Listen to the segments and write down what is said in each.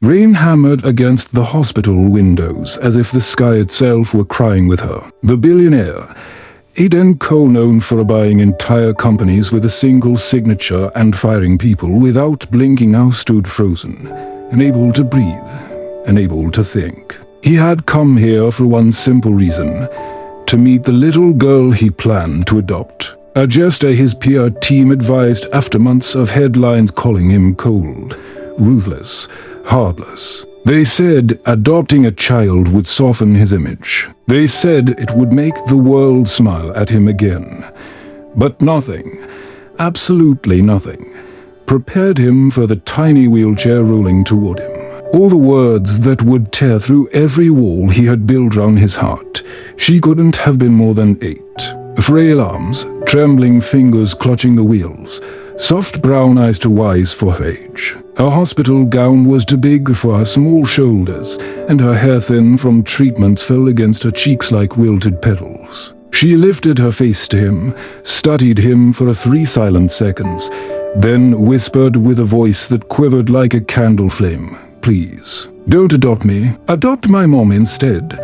Rain hammered against the hospital windows as if the sky itself were crying with her. The billionaire, Aiden Cole, known for buying entire companies with a single signature and firing people without blinking, now stood frozen, unable to breathe, unable to think. He had come here for one simple reason: to meet the little girl he planned to adopt. A gesture his PR team advised after months of headlines calling him cold, ruthless, heartless. They said adopting a child would soften his image. They said it would make the world smile at him again. But nothing, absolutely nothing, prepared him for the tiny wheelchair rolling toward him. All the words that would tear through every wall he had built round his heart. She couldn't have been more than 8. Frail arms, trembling fingers clutching the wheels, soft brown eyes too wise for her age. Her hospital gown was too big for her small shoulders, and her hair, thin from treatments, fell against her cheeks like wilted petals. She lifted her face to him, studied him for 3 silent seconds, then whispered with a voice that quivered like a candle flame, "Please, don't adopt me. Adopt my mom instead."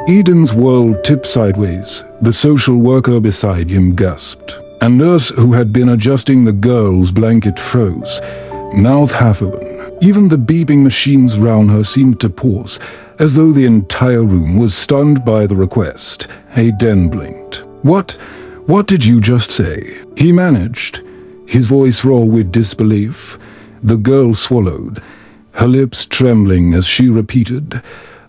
Eden's world tipped sideways. The social worker beside him gasped. A nurse who had been adjusting the girl's blanket froze, mouth half open. Even the beeping machines round her seemed to pause, as though the entire room was stunned by the request. Aiden blinked. What did you just say?" he managed, his voice raw with disbelief. The girl swallowed, her lips trembling as she repeated,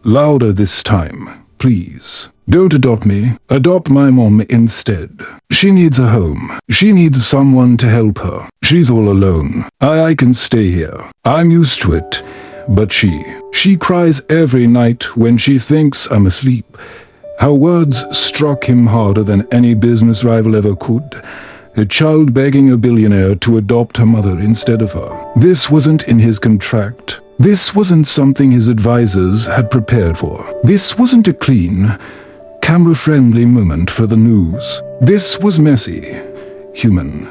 louder this time, "Please, don't adopt me. Adopt my mom instead. She needs a home. She needs someone to help her. She's all alone. I can stay here. I'm used to it. But she cries every night when she thinks I'm asleep." Her words struck him harder than any business rival ever could. A child begging a billionaire to adopt her mother instead of her. This wasn't in his contract. This wasn't something his advisors had prepared for. This wasn't a clean, camera-friendly moment for the news. This was messy, human,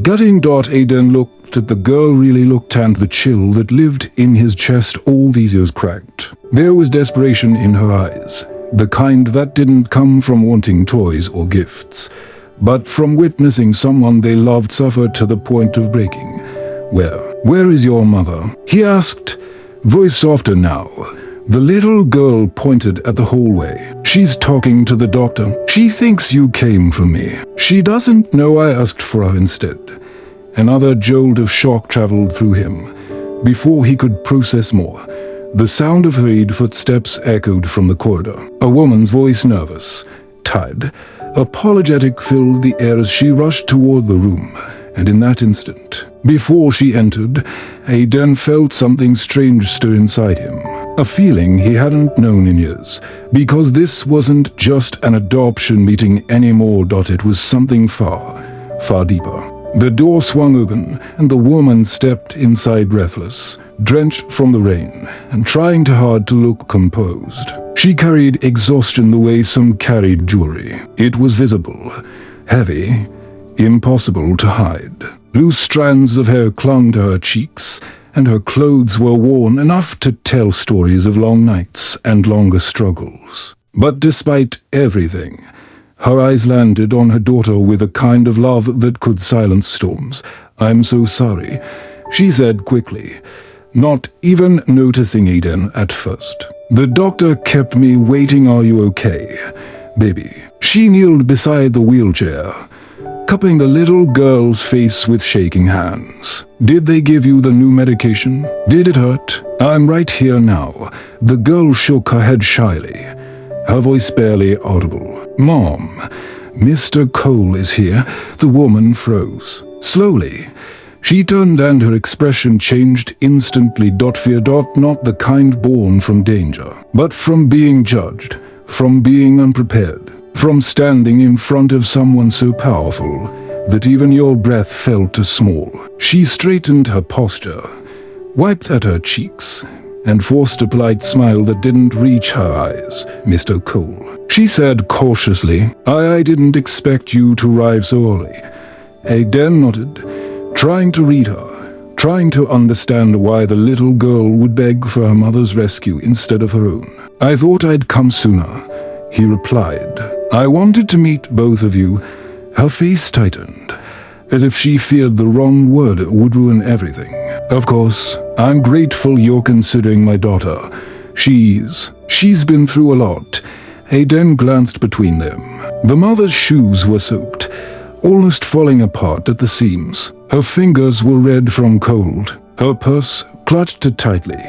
gutting. Aiden looked at the girl, really looked, and the chill that lived in his chest all these years cracked. There was desperation in her eyes, the kind that didn't come from wanting toys or gifts, but from witnessing someone they loved suffer to the point of breaking. Where is your mother?" he asked, voice softer now. The little girl pointed at the hallway. "She's talking to the doctor. She thinks you came from me. She doesn't know I asked for her instead." Another jolt of shock traveled through him. Before he could process more, the sound of hurried footsteps echoed from the corridor. A woman's voice, nervous, tired, apologetic, filled the air as she rushed toward the room. And in that instant, before she entered, Aiden felt something strange stir inside him. A feeling he hadn't known in years, because this wasn't just an adoption meeting anymore. It was something far, far deeper. The door swung open, and the woman stepped inside, breathless, drenched from the rain, and trying too hard to look composed. She carried exhaustion the way some carried jewelry. It was visible, heavy, impossible to hide. Loose strands of hair clung to her cheeks, and her clothes were worn enough to tell stories of long nights and longer struggles. But despite everything, her eyes landed on her daughter with a kind of love that could silence storms. "I'm so sorry," she said quickly, not even noticing Aiden at first. "The doctor kept me waiting. Are you okay, baby?" She kneeled beside the wheelchair, cupping the little girl's face with shaking hands. "Did they give you the new medication? Did it hurt?" "I'm right here now." The girl shook her head shyly, her voice barely audible. "Mom, Mr. Cole is here." The woman froze. Slowly, she turned and her expression changed instantly. Fear, not the kind born from danger, but from being judged, from being unprepared. From standing in front of someone so powerful that even your breath felt too small. She straightened her posture, wiped at her cheeks, and forced a polite smile that didn't reach her eyes. "Mr. Cole," she said cautiously, I didn't expect you to arrive so early." Aiden nodded, trying to read her, trying to understand why the little girl would beg for her mother's rescue instead of her own. "I thought I'd come sooner," he replied. "I wanted to meet both of you." Her face tightened, as if she feared the wrong word would ruin everything. "Of course, I'm grateful you're considering my daughter. She's been through a lot." Aiden glanced between them. The mother's shoes were soaked, almost falling apart at the seams. Her fingers were red from cold. Her purse, clutched tightly,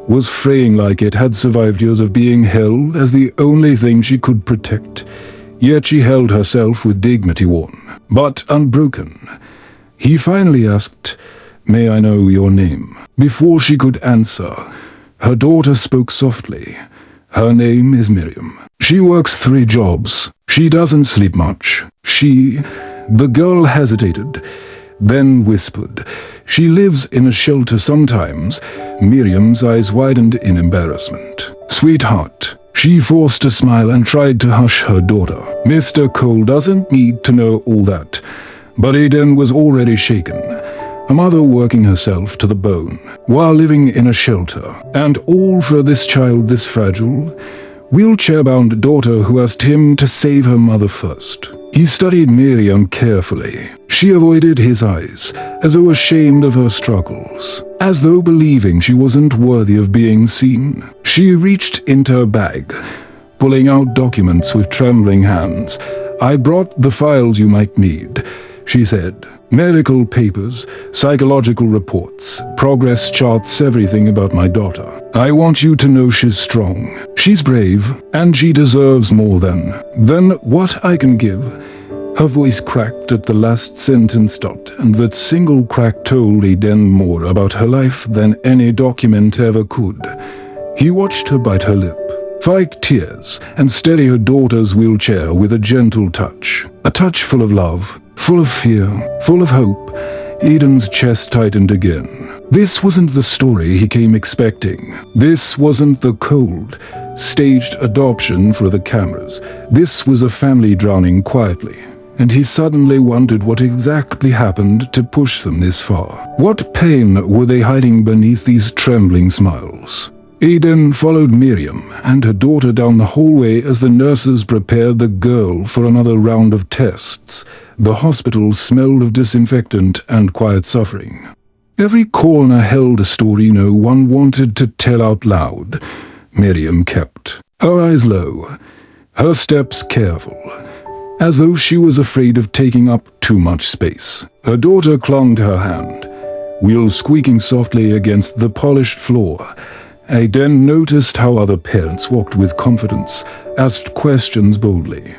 was fraying like it had survived years of being held as the only thing she could protect. Yet she held herself with dignity worn, but unbroken. He finally asked, "May I know your name?" Before she could answer, her daughter spoke softly. "Her name is Miriam. She works 3 jobs. She doesn't sleep much. The girl hesitated, then whispered, "She lives in a shelter sometimes." Miriam's eyes widened in embarrassment. "Sweetheart." She forced a smile and tried to hush her daughter. "Mr. Cole doesn't need to know all that." But Aiden was already shaken. A mother working herself to the bone, while living in a shelter, and all for this child this fragile, wheelchair-bound daughter who asked him to save her mother first. He studied Miriam carefully. She avoided his eyes, as though ashamed of her struggles, as though believing she wasn't worthy of being seen. She reached into her bag, pulling out documents with trembling hands. "I brought the files you might need," she said. "Medical papers, psychological reports, progress charts, everything about my daughter. I want you to know she's strong. She's brave, and she deserves more than what I can give." Her voice cracked at the last sentence and that single crack told Aiden more about her life than any document ever could. He watched her bite her lip, fight tears, and steady her daughter's wheelchair with a gentle touch. A touch full of love, full of fear, full of hope. Aiden's chest tightened again. This wasn't the story he came expecting. This wasn't the cold, staged adoption for the cameras. This was a family drowning quietly. And he suddenly wondered what exactly happened to push them this far. What pain were they hiding beneath these trembling smiles? Aiden followed Miriam and her daughter down the hallway as the nurses prepared the girl for another round of tests. The hospital smelled of disinfectant and quiet suffering. Every corner held a story no one wanted to tell out loud. Miriam kept her eyes low, her steps careful, as though she was afraid of taking up too much space. Her daughter clung to her hand, wheels squeaking softly against the polished floor. Aiden noticed how other parents walked with confidence, asked questions boldly,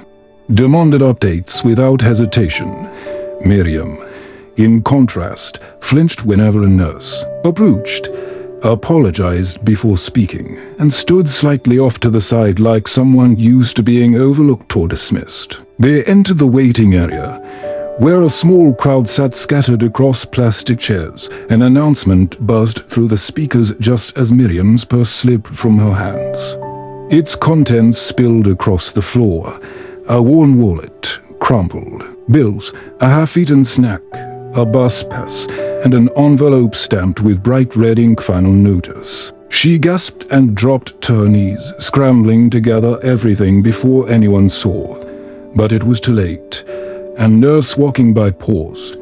demanded updates without hesitation. Miriam, in contrast, flinched whenever a nurse approached, apologized before speaking, and stood slightly off to the side like someone used to being overlooked or dismissed. They entered the waiting area, where a small crowd sat scattered across plastic chairs. An announcement buzzed through the speakers just as Miriam's purse slipped from her hands. Its contents spilled across the floor. A worn wallet, crumpled, bills, a half-eaten snack, a bus pass, and an envelope stamped with bright red ink final notice. She gasped and dropped to her knees, scrambling to gather everything before anyone saw. But it was too late. A nurse walking by paused,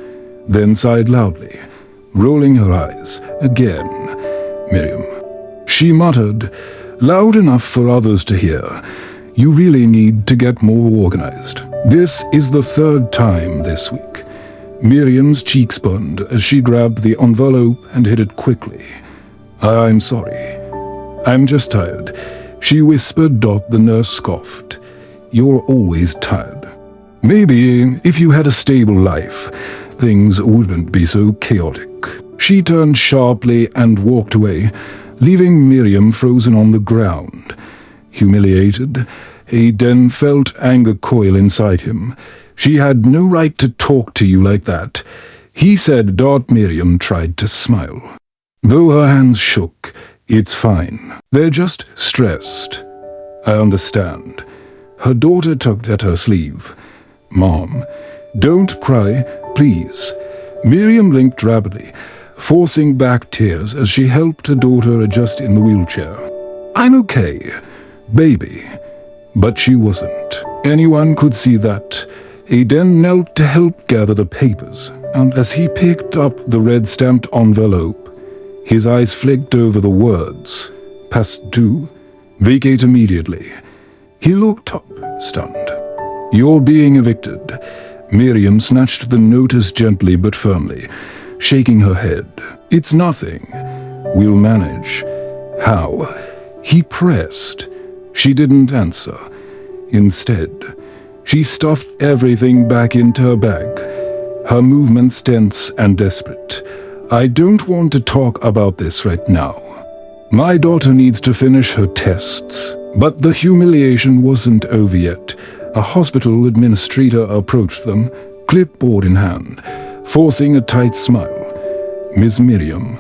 then sighed loudly, rolling her eyes. "Again, Miriam," she muttered, loud enough for others to hear. "You really need to get more organized. This is the 3rd time this week." Miriam's cheeks burned as she grabbed the envelope and hid it quickly. "I'm sorry. I'm just tired," she whispered. The nurse scoffed. "You're always tired. Maybe if you had a stable life, things wouldn't be so chaotic." She turned sharply and walked away, leaving Miriam frozen on the ground. Humiliated, Aiden felt anger coil inside him. "She had no right to talk to you like that," he said. Miriam tried to smile, though her hands shook. "It's fine. They're just stressed." "I understand." Her daughter tugged at her sleeve. "Mom, don't cry, please." Miriam blinked rapidly, forcing back tears as she helped her daughter adjust in the wheelchair. "I'm okay, baby." But she wasn't. Anyone could see that. Aiden knelt to help gather the papers, and as he picked up the red-stamped envelope, his eyes flicked over the words, "Past due, vacate immediately." He looked up, stunned. "You're being evicted." Miriam snatched the notice gently but firmly, shaking her head. "It's nothing. We'll manage." "How?" He pressed. She didn't answer. Instead, she stuffed everything back into her bag, her movements tense and desperate. "I don't want to talk about this right now. My daughter needs to finish her tests." But the humiliation wasn't over yet. A hospital administrator approached them, clipboard in hand, forcing a tight smile. "Miss Miriam,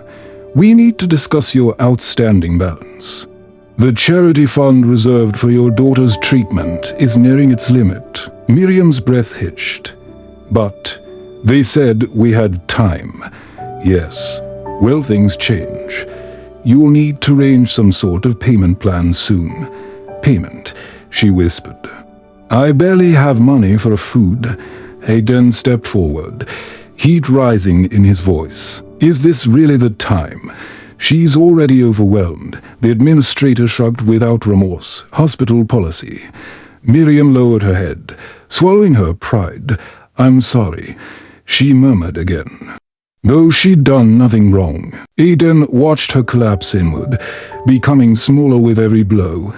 we need to discuss your outstanding balance. The charity fund reserved for your daughter's treatment is nearing its limit." Miriam's breath hitched. "But they said we had time." "Yes, well, things change. You'll need to arrange some sort of payment plan soon." "Payment," she whispered. "I barely have money for food." Aiden stepped forward, heat rising in his voice. "Is this really the time? She's already overwhelmed." The administrator shrugged without remorse. "Hospital policy." Miriam lowered her head, swallowing her pride. "I'm sorry," she murmured again, though she'd done nothing wrong. Aiden watched her collapse inward, becoming smaller with every blow.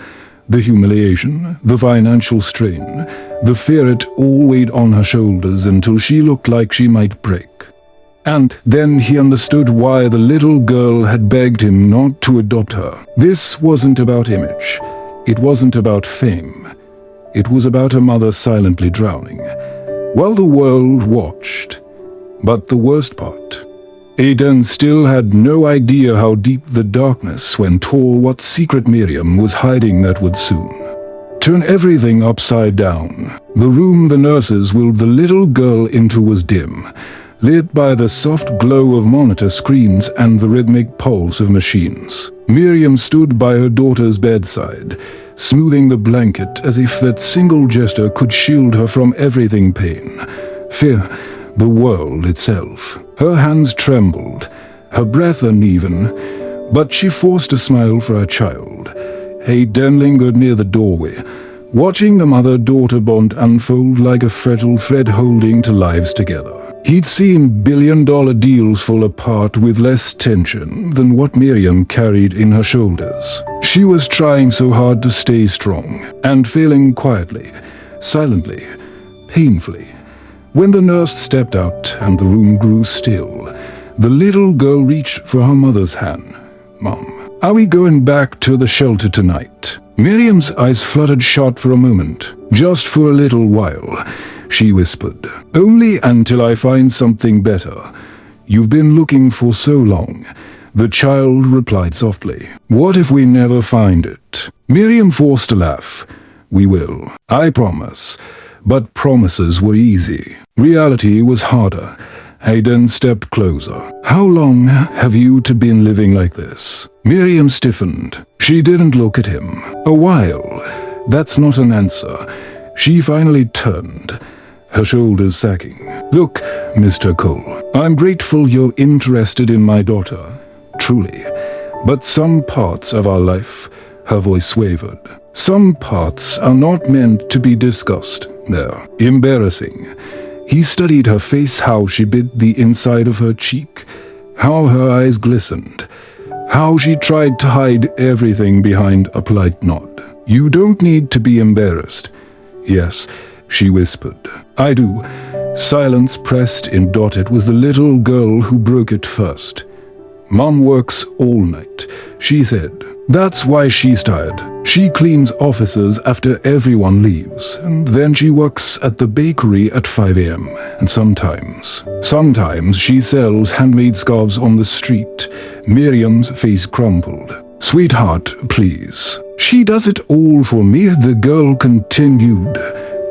The humiliation, the financial strain, the fear, it all weighed on her shoulders until she looked like she might break. And then he understood why the little girl had begged him not to adopt her. This wasn't about image. It wasn't about fame. It was about a mother silently drowning, while the world watched. But the worst part, Aiden still had no idea how deep the darkness went or what secret Miriam was hiding that would soon turn everything upside down. The room the nurses wheeled the little girl into was dim, lit by the soft glow of monitor screens and the rhythmic pulse of machines. Miriam stood by her daughter's bedside, smoothing the blanket as if that single gesture could shield her from everything: pain, fear, the world itself. Her hands trembled, her breath uneven, but she forced a smile for her child. Aiden lingered near the doorway, watching the mother-daughter bond unfold like a fragile thread holding two lives together. He'd seen billion-dollar deals fall apart with less tension than what Miriam carried in her shoulders. She was trying so hard to stay strong, and failing quietly, silently, painfully. When the nurse stepped out and the room grew still, the little girl reached for her mother's hand. "Mom, are we going back to the shelter tonight?" Miriam's eyes fluttered shut for a moment. "Just for a little while," she whispered. "Only until I find something better. You've been looking for so long." The child replied softly. "What if we never find it?" Miriam forced a laugh. "We will, I promise." But promises were easy. Reality was harder. Aiden stepped closer. "How long have you two been living like this?" Miriam stiffened. She didn't look at him. "A while. That's not an answer." She finally turned, her shoulders sagging. "Look, Mr. Cole, I'm grateful you're interested in my daughter, truly. But some parts of our life," her voice wavered, "some parts are not meant to be discussed. They're embarrassing." He studied her face, how she bit the inside of her cheek, how her eyes glistened, how she tried to hide everything behind a polite nod. "You don't need to be embarrassed." "Yes," she whispered. "I do." Silence pressed in. It was the little girl who broke it first. "Mom works all night," she said. "That's why she's tired. She cleans offices after everyone leaves, and then she works at the bakery at 5 a.m. And sometimes she sells handmade scarves on the street." Miriam's face crumpled. "Sweetheart, please." "She does it all for me," the girl continued,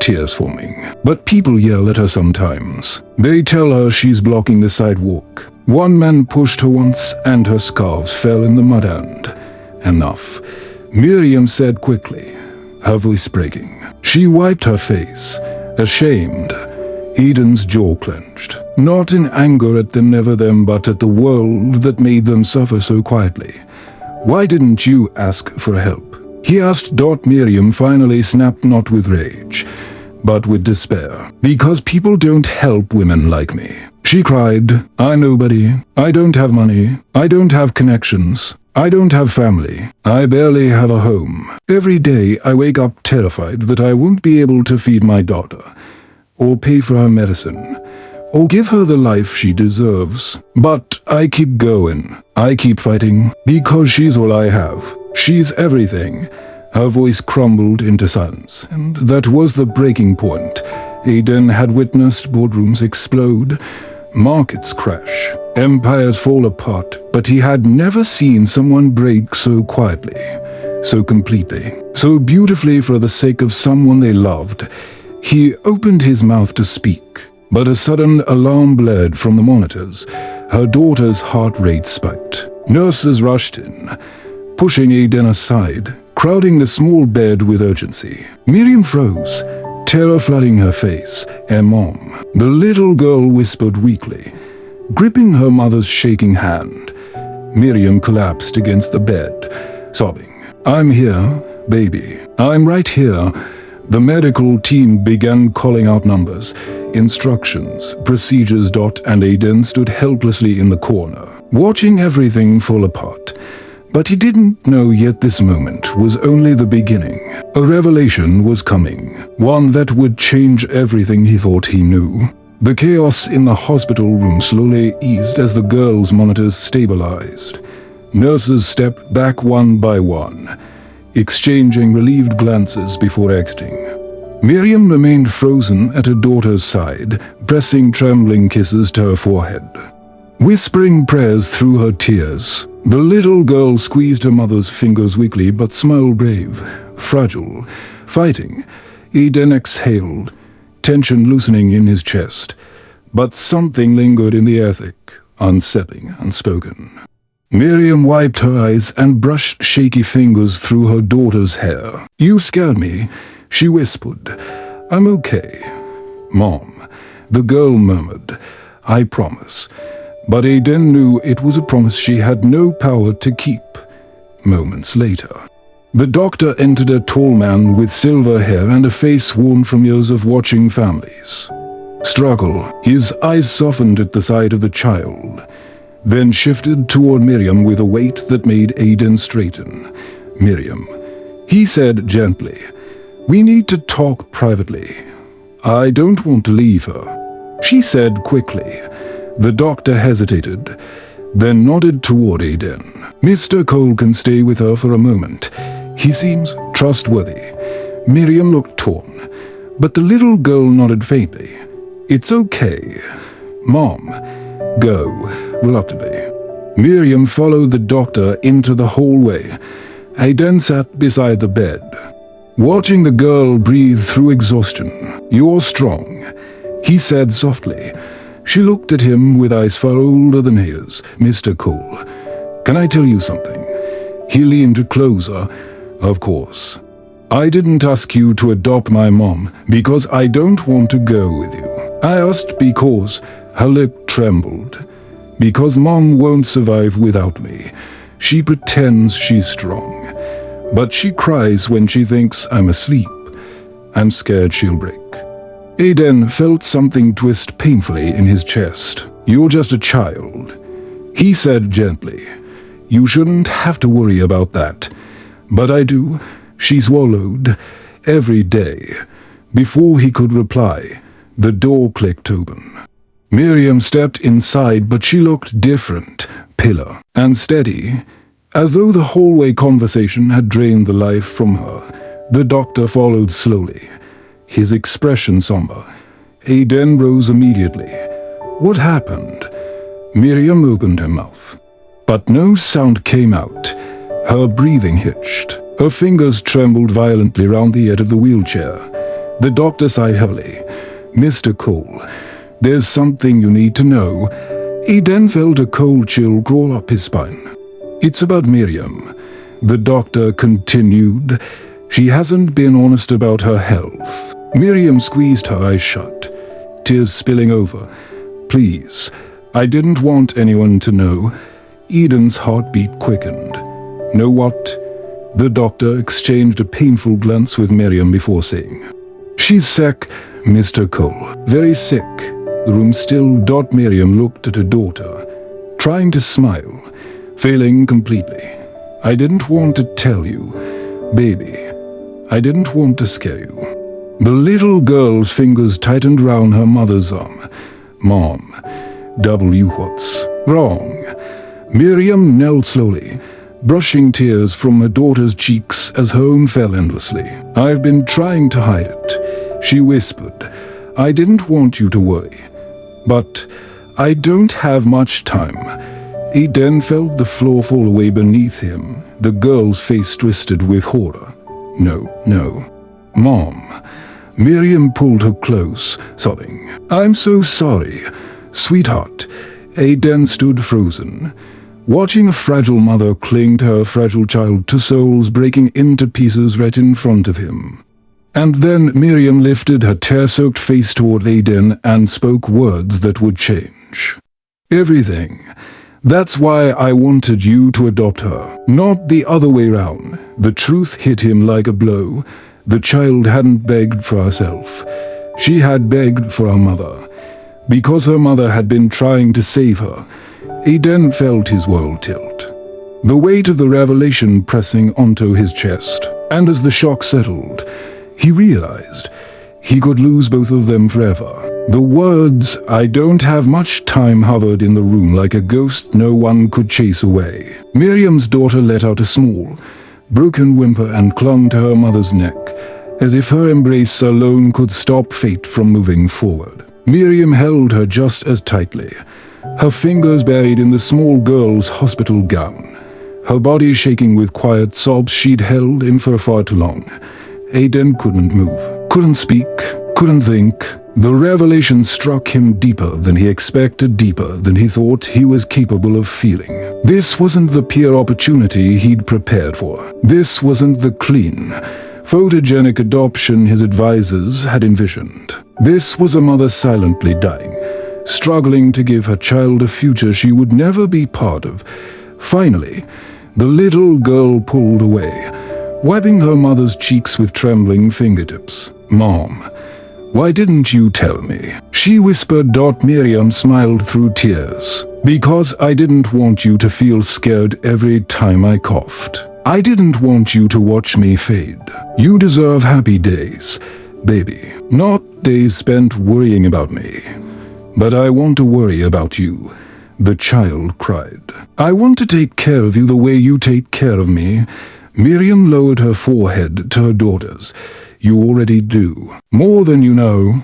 tears forming. "But people yell at her sometimes. They tell her she's blocking the sidewalk. One man pushed her once and her scarves fell in the mud and... Enough, Miriam said quickly, her voice breaking. She wiped her face, ashamed. Eden's jaw clenched, not in anger at them, never them, but at the world that made them suffer so quietly. Why didn't you ask for help? He asked. Miriam finally snapped, not with rage, but with despair. Because people don't help women like me. She cried, I'm nobody. I don't have money. I don't have connections. I don't have family. I barely have a home. Every day I wake up terrified that I won't be able to feed my daughter, or pay for her medicine, or give her the life she deserves. But I keep going. I keep fighting, because she's all I have. She's everything. Her voice crumbled into silence, and that was the breaking point. Eden had witnessed boardrooms explode, markets crash, empires fall apart, but he had never seen someone break so quietly, so completely, so beautifully for the sake of someone they loved. He opened his mouth to speak, but a sudden alarm blared from the monitors. Her daughter's heart rate spiked. Nurses rushed in, pushing Eden aside, crowding the small bed with urgency. Miriam froze, terror flooding her face. Mom, the little girl whispered weakly, gripping her mother's shaking hand. Miriam collapsed against the bed, sobbing. I'm here, baby. I'm right here. The medical team began calling out numbers, instructions, procedures. And Eden stood helplessly in the corner, watching everything fall apart. But he didn't know yet this moment was only the beginning. A revelation was coming, one that would change everything he thought he knew. The chaos in the hospital room slowly eased as the girl's monitors stabilized. Nurses stepped back one by one, exchanging relieved glances before exiting. Miriam remained frozen at her daughter's side, pressing trembling kisses to her forehead, whispering prayers through her tears. The little girl squeezed her mother's fingers weakly but smiled, brave, fragile, fighting. Eden exhaled, tension loosening in his chest, but something lingered in the air, thick, unsettling, unspoken. Miriam wiped her eyes and brushed shaky fingers through her daughter's hair. You scared me, she whispered. I'm okay, Mom, the girl murmured. I promise. But Eden knew it was a promise she had no power to keep. Moments later, the doctor entered, a tall man with silver hair and a face worn from years of watching families struggle. His eyes softened at the sight of the child, then shifted toward Miriam with a weight that made Eden straighten. Miriam, he said gently, we need to talk privately. I don't want to leave her. She said quickly. The doctor hesitated, then nodded toward Eden. Mr. Cole can stay with her for a moment. He seems trustworthy. Miriam looked torn, but the little girl nodded faintly. It's okay, Mom. Go, reluctantly. Miriam followed the doctor into the hallway. Eden sat beside the bed, watching the girl breathe through exhaustion. You're strong, he said softly. She looked at him with eyes far older than his. Mr. Cole, can I tell you something? He leaned closer. Of course. I didn't ask you to adopt my mom because I don't want to go with you. I asked because... Her lip trembled. Because Mom won't survive without me. She pretends she's strong, but she cries when she thinks I'm asleep. I'm scared she'll break. Eden felt something twist painfully in his chest. You're just a child, he said gently. You shouldn't have to worry about that. But I do. She swallowed. Every day. Before he could reply, the door clicked open. Miriam stepped inside, but she looked different, paler and steady, as though the hallway conversation had drained the life from her. The doctor followed slowly, his expression somber. Eden rose immediately. What happened? Miriam opened her mouth, but no sound came out. Her breathing hitched. Her fingers trembled violently round the edge of the wheelchair. The doctor sighed heavily. Mr. Cole, there's something you need to know. Eden felt a cold chill crawl up his spine. "It's about Miriam," the doctor continued. "She hasn't been honest about her health." Miriam squeezed her eyes shut, tears spilling over. "Please, I didn't want anyone to know." Eden's heartbeat quickened. "Know what?" The doctor exchanged a painful glance with Miriam before saying, "She's sick, Mr. Cole. Very sick." The room still. Miriam looked at her daughter, trying to smile, failing completely. "I didn't want to tell you, baby. I didn't want to scare you." The little girl's fingers tightened round her mother's arm. "Mom, what's wrong?" Miriam knelt slowly, brushing tears from her daughter's cheeks as her own fell endlessly. "I've been trying to hide it," she whispered. "I didn't want you to worry. But I don't have much time." Eden felt the floor fall away beneath him. The girl's face twisted with horror. No. "Mom." Miriam pulled her close, sobbing. "I'm so sorry, sweetheart." Eden stood frozen, watching a fragile mother cling to her fragile child, two souls breaking into pieces right in front of him. And then Miriam lifted her tear-soaked face toward Eden and spoke words that would change everything. "That's why I wanted you to adopt her, not the other way round." The truth hit him like a blow. The child hadn't begged for herself. She had begged for her mother, because her mother had been trying to save her. Eden felt his world tilt, the weight of the revelation pressing onto his chest. And as the shock settled, he realized he could lose both of them forever. The words, "I don't have much time," hovered in the room like a ghost no one could chase away. Miriam's daughter let out a small, broken whimper and clung to her mother's neck, as if her embrace alone could stop fate from moving forward. Miriam held her just as tightly, her fingers buried in the small girl's hospital gown, her body shaking with quiet sobs she'd held in for far too long. Eden couldn't move, couldn't speak, couldn't think. The revelation struck him deeper than he expected, deeper than he thought he was capable of feeling. This wasn't the peer opportunity he'd prepared for. This wasn't the clean, photogenic adoption his advisors had envisioned. This was a mother silently dying, struggling to give her child a future she would never be part of. Finally, the little girl pulled away, wiping her mother's cheeks with trembling fingertips. "Mom, why didn't you tell me?" she whispered. Miriam smiled through tears. "Because I didn't want you to feel scared every time I coughed. I didn't want you to watch me fade. You deserve happy days, baby, not days spent worrying about me. But I want to worry about you," the child cried. "I want to take care of you the way you take care of me." Miriam lowered her forehead to her daughter's. "You already do. More than you know."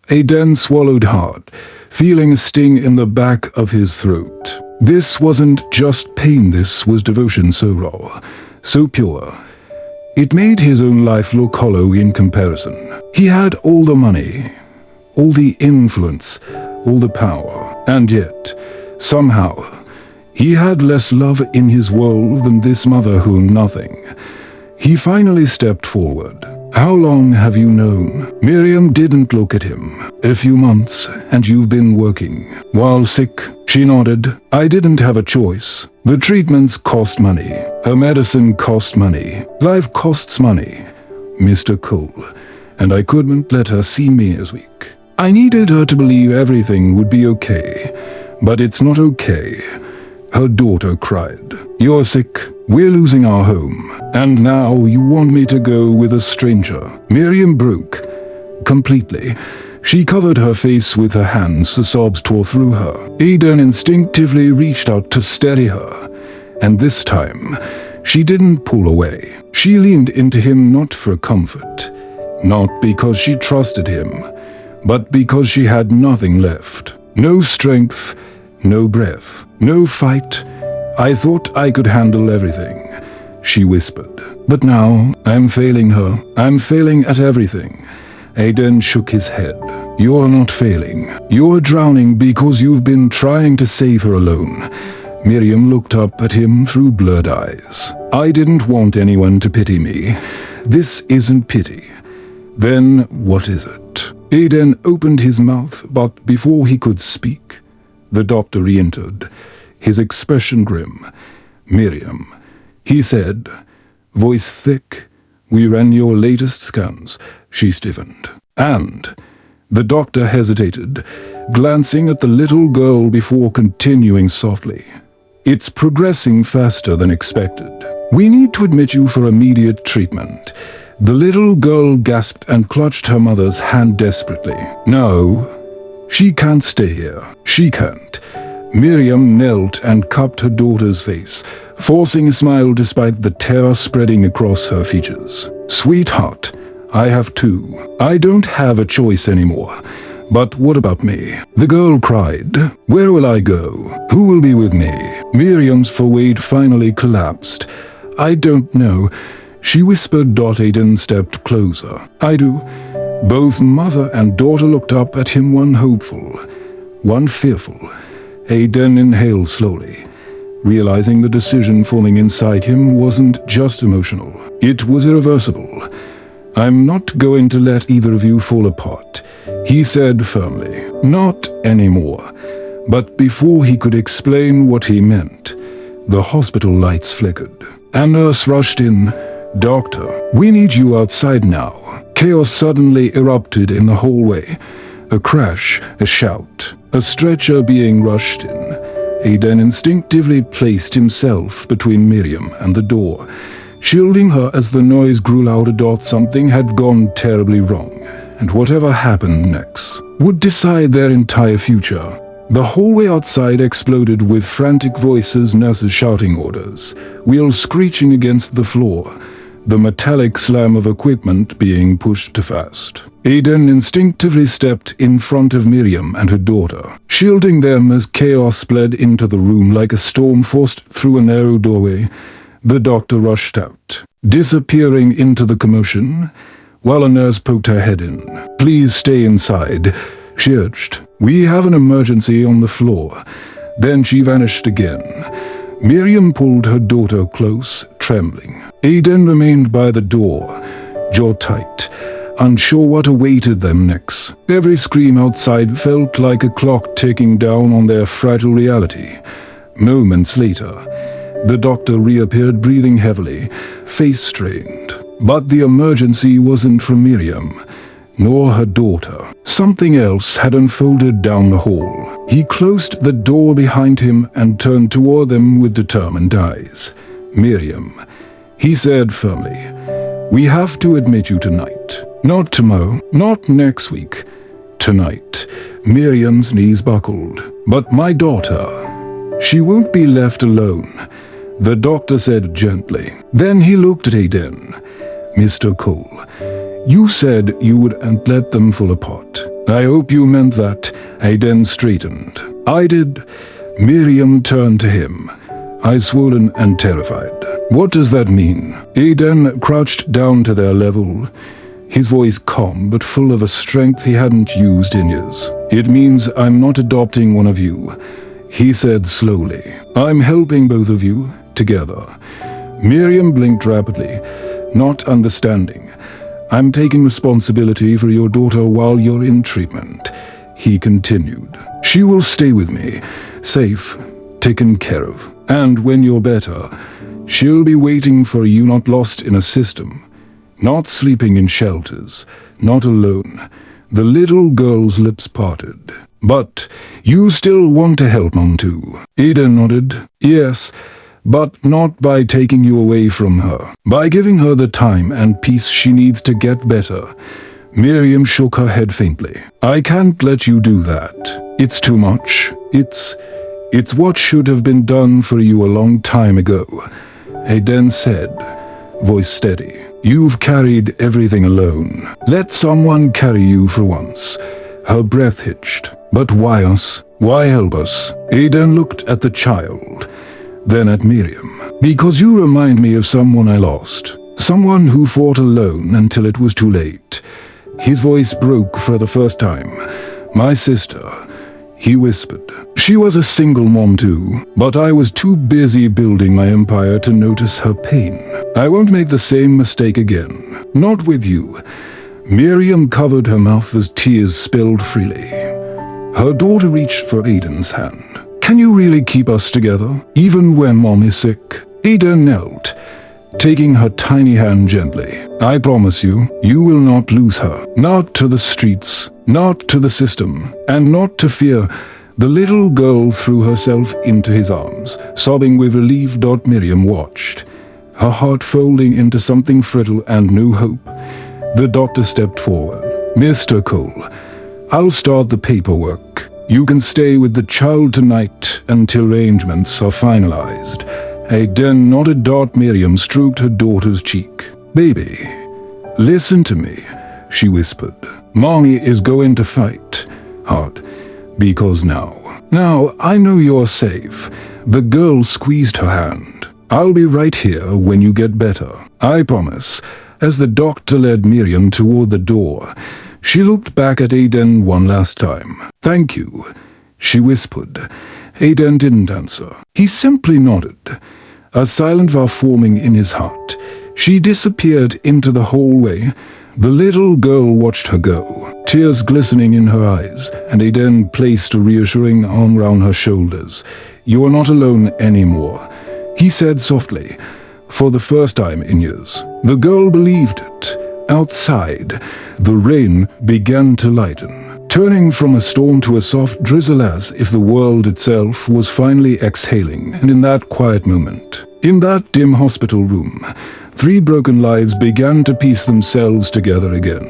Eden swallowed hard, feeling a sting in the back of his throat. This wasn't just pain, this was devotion so raw, so pure. It made his own life look hollow in comparison. He had all the money, all the influence, all the power, and yet, somehow, he had less love in his world than this mother who owned nothing. He finally stepped forward. "How long have you known?" Miriam didn't look at him. "A few months, and you've been working while sick?" She nodded. "I didn't have a choice. The treatments cost money. Her medicine cost money. Life costs money, Mr. Cole. And I couldn't let her see me as weak. I needed her to believe everything would be okay. But it's not okay." Her daughter cried. "You're sick. We're losing our home. And now you want me to go with a stranger." Miriam broke completely. She covered her face with her hands, the sobs tore through her. Eden instinctively reached out to steady her. And this time, she didn't pull away. She leaned into him not for comfort, not because she trusted him, but because she had nothing left. No strength, no breath, no fight. "I thought I could handle everything," she whispered. "But now I'm failing her. I'm failing at everything." Eden shook his head. You're not failing. You're drowning because you've been trying to save her alone. Miriam looked up at him through blurred eyes. I didn't want anyone to pity me. This isn't pity. Then what is it? Aiden opened his mouth, but before he could speak, the doctor re-entered, his expression grim. Miriam, he said, voice thick, we ran your latest scans. She stiffened. And the doctor hesitated, glancing at the little girl before continuing softly. It's progressing faster than expected. We need to admit you for immediate treatment. The little girl gasped and clutched her mother's hand desperately. No, she can't stay here. She can't. Miriam knelt and cupped her daughter's face, forcing a smile despite the terror spreading across her features. Sweetheart, I have two. I don't have a choice anymore. But what about me? The girl cried. Where will I go? Who will be with me? Miriam's forehead finally collapsed. I don't know. She whispered. Aiden stepped closer. I do. Both mother and daughter looked up at him, one hopeful, one fearful. Aiden inhaled slowly, realizing the decision forming inside him wasn't just emotional. It was irreversible. I'm not going to let either of you fall apart, he said firmly. Not anymore. But before he could explain what he meant, the hospital lights flickered. A nurse rushed in. Doctor, we need you outside now. Chaos suddenly erupted in the hallway. A crash, a shout, a stretcher being rushed in. Aiden instinctively placed himself between Miriam and the door, shielding her as the noise grew louder. Something had gone terribly wrong, and whatever happened next would decide their entire future. The hallway outside exploded with frantic voices, nurses shouting orders, wheels screeching against the floor, the metallic slam of equipment being pushed to fast. Aiden instinctively stepped in front of Miriam and her daughter, shielding them as chaos spread into the room like a storm forced through a narrow doorway. The doctor rushed out, disappearing into the commotion, while a nurse poked her head in. Please stay inside, she urged. We have an emergency on the floor. Then she vanished again. Miriam pulled her daughter close, trembling. Aiden remained by the door, jaw tight, unsure what awaited them next. Every scream outside felt like a clock ticking down on their fragile reality. Moments later, the doctor reappeared, breathing heavily, face strained. But the emergency wasn't from Miriam, nor her daughter. Something else had unfolded down the hall. He closed the door behind him and turned toward them with determined eyes. Miriam, he said firmly, we have to admit you tonight. Not tomorrow, not next week. Tonight. Miriam's knees buckled. But my daughter, she won't be left alone, the doctor said gently. Then he looked at Aiden. Mr. Cole, you said you wouldn't let them fall apart. I hope you meant that. Aiden straightened. I did. Miriam turned to him, eyes swollen and terrified. What does that mean? Aiden crouched down to their level, his voice calm but full of a strength he hadn't used in years. It means I'm not adopting one of you, he said slowly. I'm helping both of you together. Miriam blinked rapidly, not understanding. I'm taking responsibility for your daughter while you're in treatment, he continued. She will stay with me, safe, taken care of. And when you're better, she'll be waiting for you, not lost in a system, not sleeping in shelters, not alone. The little girl's lips parted. But you still want to help Mom too? Aiden nodded. Yes, but not by taking you away from her. By giving her the time and peace she needs to get better. Miriam shook her head faintly. I can't let you do that. It's too much. It's what should have been done for you a long time ago, Aiden said, voice steady. You've carried everything alone. Let someone carry you for once. Her breath hitched. But why us? Why help us? Aiden looked at the child, then at Miriam. Because you remind me of someone I lost. Someone who fought alone until it was too late. His voice broke for the first time. "My sister," he whispered. "She was a single mom too, but I was too busy building my empire to notice her pain. I won't make the same mistake again. Not with you." Miriam covered her mouth as tears spilled freely. Her daughter reached for Aiden's hand. "Can you really keep us together, even when Mom is sick?" Aiden knelt, taking her tiny hand gently. "I promise you, you will not lose her. Not to the streets, not to the system, and not to fear." The little girl threw herself into his arms, sobbing with relief. Miriam watched, her heart folding into something brittle and new hope. The doctor stepped forward. "Mr. Cole, I'll start the paperwork. You can stay with the child tonight until arrangements are finalized." Aiden nodded. Miriam stroked her daughter's cheek. "Baby, listen to me," she whispered. "Mommy is going to fight hard, because now I know you're safe." The girl squeezed her hand. "I'll be right here when you get better. I promise." As the doctor led Miriam toward the door, she looked back at Aiden one last time. "Thank you," she whispered. Aiden didn't answer. He simply nodded, a silent vow forming in his heart. She disappeared into the hallway. The little girl watched her go, tears glistening in her eyes, and Aiden placed a reassuring arm around her shoulders. "You are not alone anymore," he said softly. For the first time in years, the girl believed it. Outside, the rain began to lighten, turning from a storm to a soft drizzle as if the world itself was finally exhaling. And in that quiet moment, in that dim hospital room, 3 broken lives began to piece themselves together again.